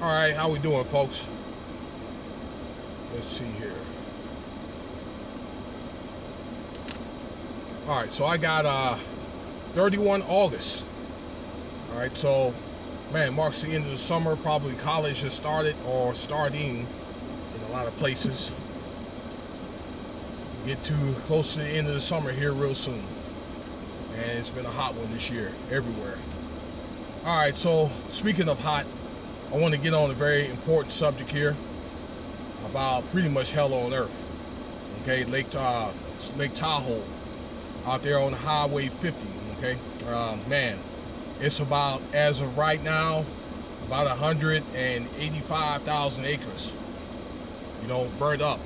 All right, how we doing, folks? Let's see here. All right, so I got 31 August. All right, so man, marks the end of the summer. Probably college has started or starting in a lot of places. Get too close to the end of the summer here real soon, and it's been a hot one this year everywhere. All right, so speaking of hot, I want to get on a very important subject here about pretty much hell on earth. Okay, Lake Tahoe out there on Highway 50. Okay, man, it's about, as of right now, about 185,000 acres, burned up.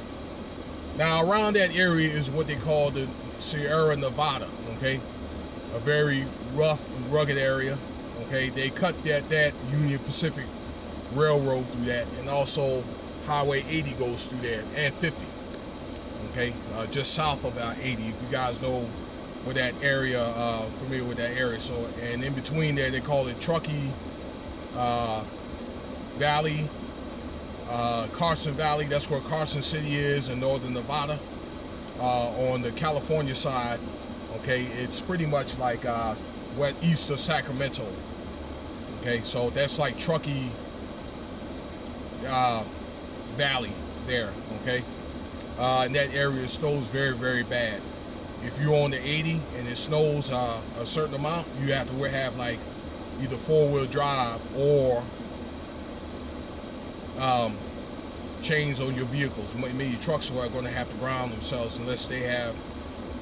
Now around that area is what they call the Sierra Nevada. Okay, a very rough and rugged area. Okay, they cut that Union Pacific Railroad through that, and also Highway 80 goes through there, and 50. Okay, just south of 80, if you guys know where that area, familiar with that area. So, and in between there, they call it Truckee Valley, Carson Valley. That's where Carson City is in northern Nevada. On the California side, okay, it's pretty much like east of Sacramento. Okay, so that's like Truckee Valley there. Okay, and that area snows very, very bad. If you're on the 80 and it snows a certain amount, you have to have like either four-wheel drive or chains on your vehicles. Many trucks are going to have to ground themselves unless they have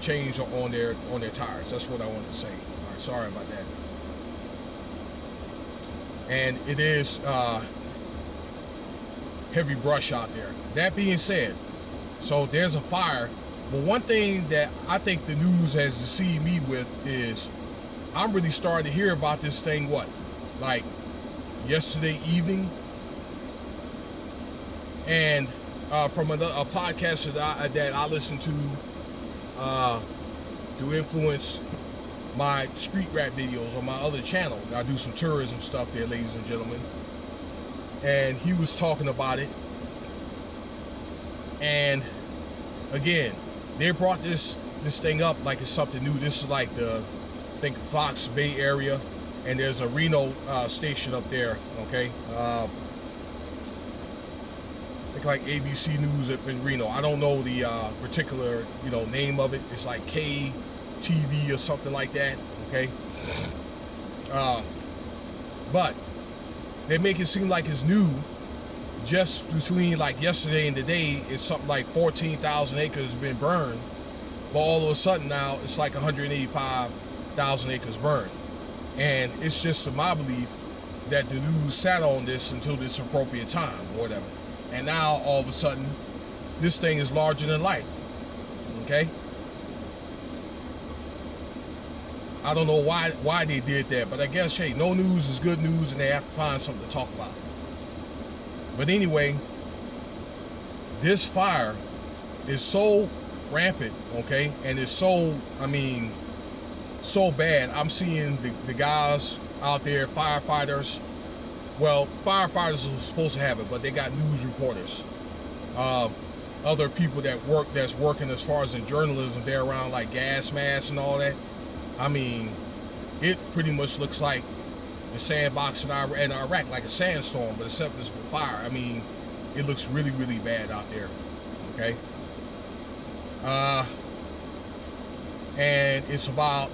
chains on their tires. That's what I wanted to say. All right, sorry about that. And it is heavy brush out there. That being said, so there's a fire. But one thing that I think the news has deceived me with is I'm really starting to hear about this thing, like yesterday evening. And from a podcast that I listen to influence my street rap videos on my other channel. I do some tourism stuff there, ladies and gentlemen. And he was talking about it. And again, they brought this thing up like it's something new. This is like I think Fox Bay area, and there's a Reno station up there. Okay, I think like ABC News up in Reno. I don't know the particular name of it. It's like KTV or something like that. Okay, but they make it seem like it's new. Just between like yesterday and today, it's something like 14,000 acres has been burned. But all of a sudden now, it's like 185,000 acres burned. And it's just to my belief that the news sat on this until this appropriate time or whatever. And now all of a sudden, this thing is larger than life. Okay? I don't know why they did that, but I guess, hey, no news is good news, and they have to find something to talk about. But anyway, this fire is so rampant, okay, and it's so, so bad. I'm seeing the guys out there, firefighters. Well, firefighters are supposed to have it, but they got news reporters. Other people that's working as far as in journalism, they're around like gas masks and all that. It pretty much looks like the sandbox in Iraq, like a sandstorm, but except it's with fire. It looks really, really bad out there. Okay. And it's about,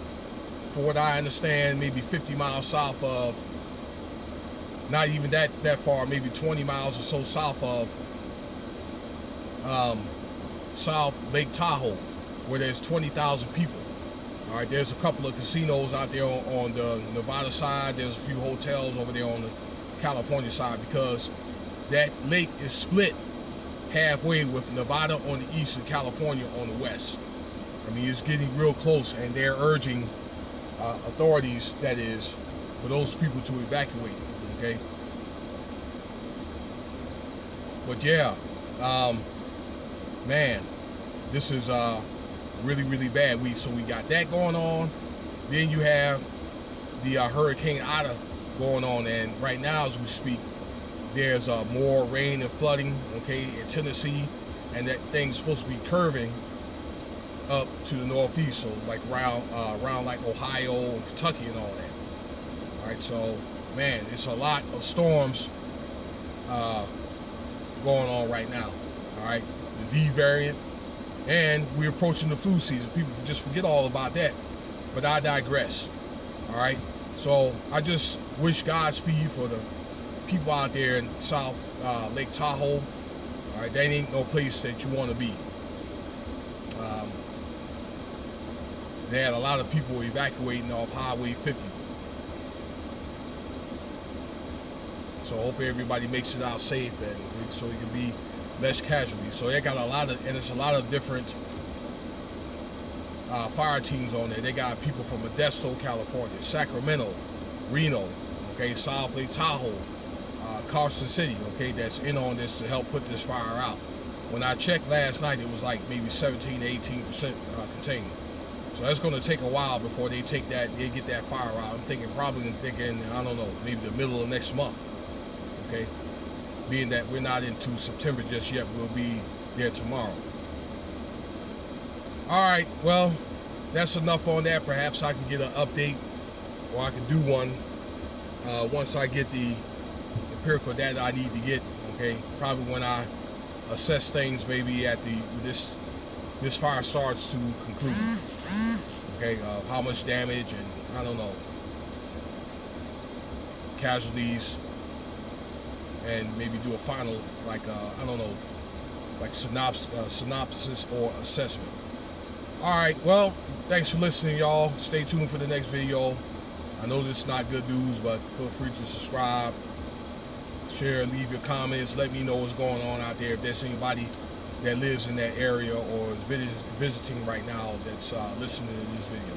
for what I understand, maybe 50 miles south of, not even that far, maybe 20 miles or so south of South Lake Tahoe, where there's 20,000 people. All right, there's a couple of casinos out there on the Nevada side. There's a few hotels over there on the California side, because that lake is split halfway, with Nevada on the east and California on the west. It's getting real close, and they're urging authorities, that is, for those people to evacuate. Okay. But yeah, man, this is really, really bad. So we got that going on. Then you have the Hurricane Ida going on, and right now as we speak, there's more rain and flooding, okay, in Tennessee, and that thing's supposed to be curving up to the northeast, so like around like Ohio and Kentucky and all that. All right, so man, it's a lot of storms going on right now. All right, the D variant, and we're approaching the flu season. People just forget all about that, but I digress. All right, so I just wish Godspeed for the people out there in South Lake Tahoe. All right, that ain't no place that you want to be. They had a lot of people evacuating off Highway 50. So I hope everybody makes it out safe, and so it can be less casualties. So they got a lot of, and it's a lot of different fire teams on there. They got people from Modesto, California, Sacramento, Reno, okay, South Lake Tahoe, Carson City, okay, that's in on this to help put this fire out. When I checked last night, it was like maybe 17 to 18% contained. So that's going to take a while before they get that fire out. I'm thinking, I don't know, maybe the middle of next month, okay? Being that we're not into September just yet, we'll be there tomorrow. All right, well, that's enough on that. Perhaps I can get an update, or I can do one once I get the empirical data I need to get, okay? Probably when I assess things, maybe at this fire starts to conclude, okay? How much damage, and I don't know, casualties, and maybe do a final, like I don't know, like synopsis or assessment. All right, well, thanks for listening, y'all. Stay tuned for the next video. I know this is not good news, but feel free to subscribe, share, leave your comments. Let me know what's going on out there. If there's anybody that lives in that area or is visiting right now that's listening to this video.